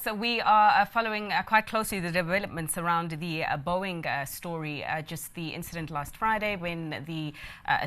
course, we are following quite closely the developments around the Boeing story. Just the incident last Friday when the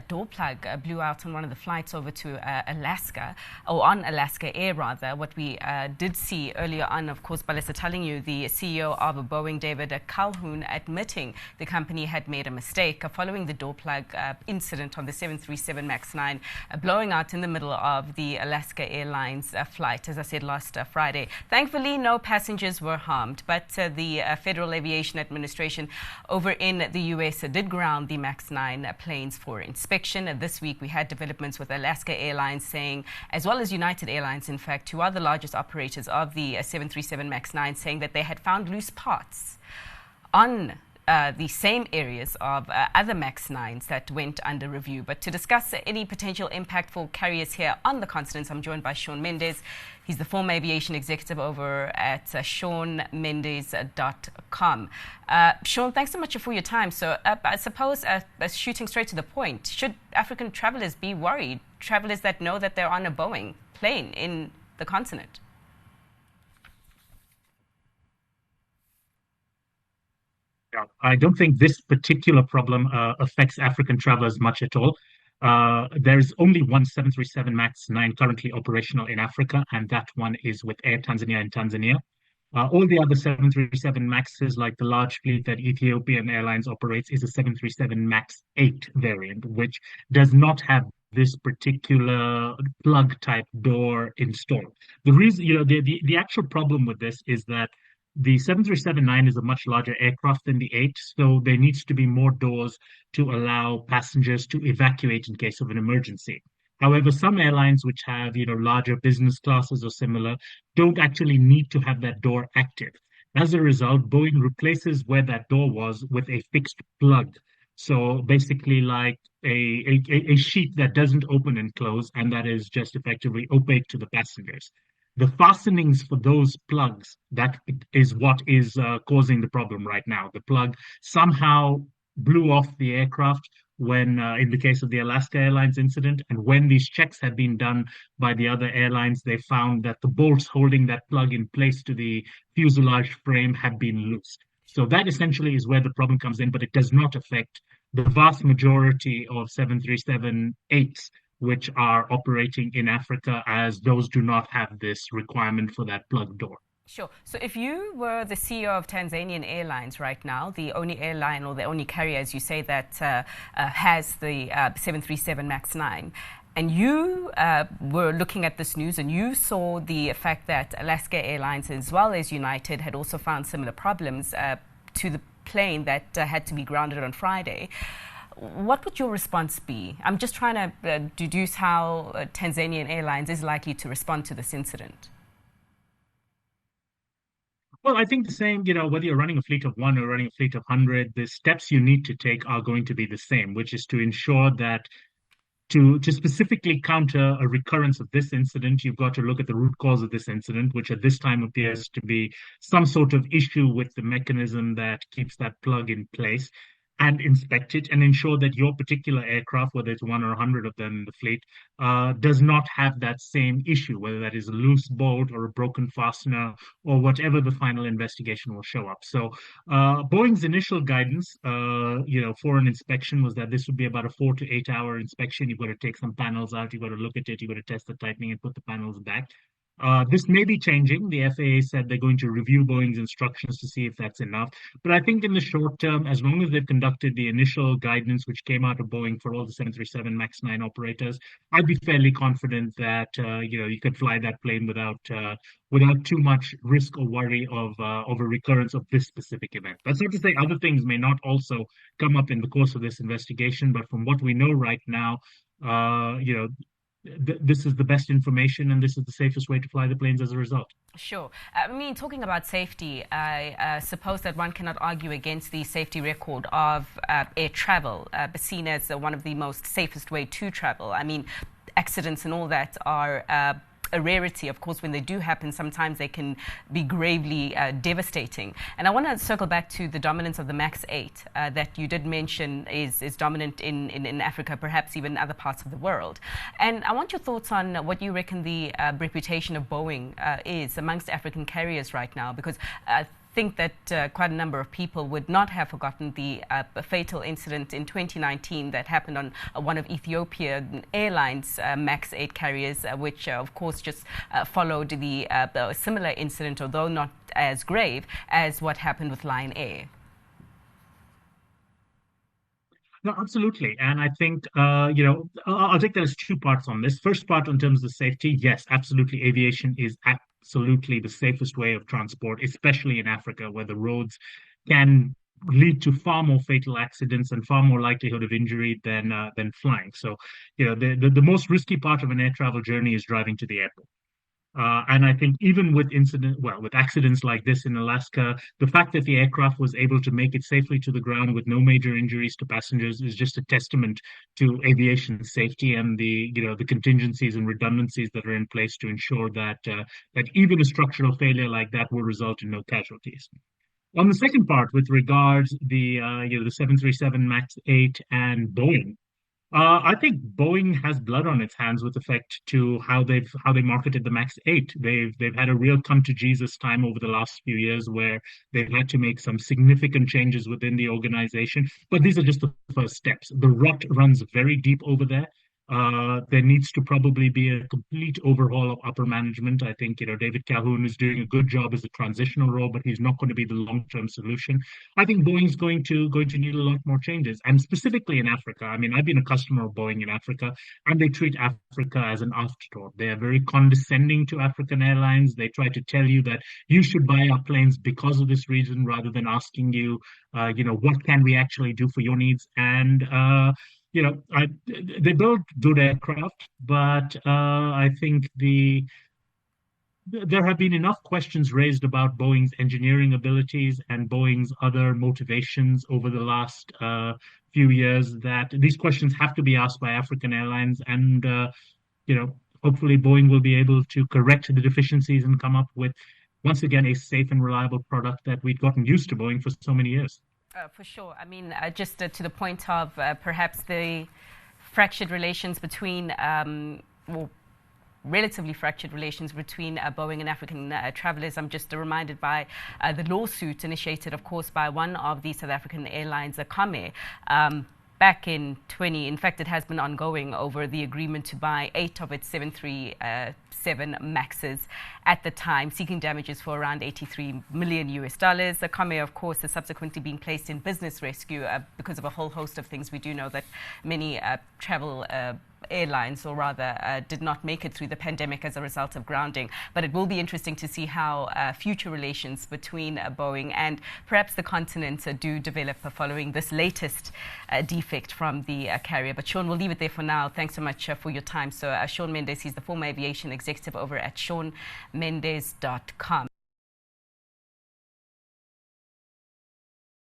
door plug blew out on one of the flights over to Alaska, or on Alaska Air rather. What we did see earlier on, of course, Balesa telling you, the CEO of Boeing, David Calhoun, admitting the company had made a mistake following the door plug incident on the 737-Max9 blowing out in the middle of the Alaska Airlines flight, as I said last Friday. Thankfully, no passengers were harmed, but the Federal Aviation Administration over in the U.S. did ground the Max9 planes for inspection. This week, we had developments with Alaska Airlines saying, as well as United Airlines, in fact, two other largest operators of the 737-Max9, saying that they had found loose parts on the same areas of other MAX-9s that went under review. But to discuss any potential impact for carriers here on the continent, I'm joined by Sean Mendis. He's the former aviation executive over at SeanMendis.com. Sean, thanks so much for your time. So I suppose, shooting straight to the point, should African travelers be worried, travelers that know that they're on a Boeing plane in the continent? I don't think this particular problem affects African travelers much at all. There's only one 737 MAX 9 currently operational in Africa, and that one is with Air Tanzania in Tanzania. All the other 737 MAXs, like the large fleet that Ethiopian Airlines operates, is a 737 MAX 8 variant, which does not have this particular plug type door installed. The reason, the actual problem with this is that the 737-9 is a much larger aircraft than the 8, so there needs to be more doors to allow passengers to evacuate in case of an emergency. However, some airlines which have, larger business classes or similar don't actually need to have that door active. As a result, Boeing replaces where that door was with a fixed plug. So basically like a sheet that doesn't open and close, and that is just effectively opaque to the passengers. The fastenings for those plugs, that is what is causing the problem right now. The plug somehow blew off the aircraft when, in the case of the Alaska Airlines incident, and when these checks had been done by the other airlines, they found that the bolts holding that plug in place to the fuselage frame had been loose. So that essentially is where the problem comes in, but it does not affect the vast majority of 737-8s, which are operating in Africa, as those do not have this requirement for that plug door. Sure. So if you were the CEO of Tanzanian Airlines right now, the only airline or the only carrier, as you say, that has the 737 MAX-9, and you were looking at this news and you saw the fact that Alaska Airlines as well as United had also found similar problems to the plane that had to be grounded on Friday, what would your response be? I'm just trying to deduce how Tanzanian Airlines is likely to respond to this incident. Well, I think the same, whether you're running a fleet of 1 or running a fleet of 100, the steps you need to take are going to be the same, which is to ensure that to specifically counter a recurrence of this incident, you've got to look at the root cause of this incident, which at this time appears to be some sort of issue with the mechanism that keeps that plug in place, and inspect it and ensure that your particular aircraft, whether it's 1 or 100 of them in the fleet, does not have that same issue, whether that is a loose bolt or a broken fastener or whatever the final investigation will show up. So Boeing's initial guidance, for an inspection was that this would be about a 4 to 8 hour inspection. You've got to take some panels out, you've got to look at it, you've got to test the tightening and put the panels back. This may be changing. The FAA said they're going to review Boeing's instructions to see if that's enough. But I think in the short term, as long as they've conducted the initial guidance which came out of Boeing for all the 737 MAX-9 operators, I'd be fairly confident that you could fly that plane without too much risk or worry of a recurrence of this specific event. That's not to say other things may not also come up in the course of this investigation, but from what we know right now, this is the best information, and this is the safest way to fly the planes as a result. Sure. Talking about safety, I suppose that one cannot argue against the safety record of air travel, seen as one of the most safest way to travel. Accidents and all that are a rarity. Of course, when they do happen, sometimes they can be gravely devastating. And I want to circle back to the dominance of the MAX 8 that you did mention is dominant in Africa, perhaps even other parts of the world. And I want your thoughts on what you reckon the reputation of Boeing is amongst African carriers right now, because think that quite a number of people would not have forgotten the fatal incident in 2019 that happened on one of Ethiopian Airlines MAX 8 carriers, which of course just followed the similar incident, although not as grave as what happened with Lion Air. No, absolutely. And I think, I'll take that as two parts on this. First part, in terms of safety, yes, absolutely. Aviation is absolutely the safest way of transport, especially in Africa, where the roads can lead to far more fatal accidents and far more likelihood of injury than flying. So, the most risky part of an air travel journey is driving to the airport. And I think even with with accidents like this in Alaska, the fact that the aircraft was able to make it safely to the ground with no major injuries to passengers is just a testament to aviation safety and the contingencies and redundancies that are in place to ensure that that even a structural failure like that will result in no casualties. On the second part, with regards the 737 Max 8 and Boeing. I think Boeing has blood on its hands with respect to how they marketed the Max 8. They've had a real come to Jesus time over the last few years where they've had to make some significant changes within the organization. But these are just the first steps. The rut runs very deep over there. There needs to probably be a complete overhaul of upper management. I think David Calhoun is doing a good job as a transitional role, but he's not going to be the long-term solution. I think Boeing's going to need a lot more changes, and specifically in Africa. I mean, I've been a customer of Boeing in Africa, and they treat Africa as an afterthought. They are very condescending to African airlines. They try to tell you that you should buy our planes because of this reason, rather than asking you, what can we actually do for your needs? And they build good aircraft, but I think there have been enough questions raised about Boeing's engineering abilities and Boeing's other motivations over the last few years that these questions have to be asked by African airlines, and hopefully Boeing will be able to correct the deficiencies and come up with, once again, a safe and reliable product that we've gotten used to Boeing for so many years. For sure. I mean, just to the point of perhaps the fractured relations between, relatively fractured relations between Boeing and African travelers. I'm just reminded by the lawsuit initiated, of course, by one of the South African airlines, Kame, back in in fact, it has been ongoing over the agreement to buy 8 of its 737 Maxes at the time, seeking damages for around $83 million. The Kame, of course, has subsequently been placed in business rescue because of a whole host of things. We do know that many travel airlines, or rather did not make it through the pandemic as a result of grounding. But it will be interesting to see how future relations between Boeing and perhaps the continent do develop following this latest defect from the carrier. But Sean, we'll leave it there for now. Thanks so much for your time. So Sean Mendis, he's the former aviation executive over at SeanMendis.com.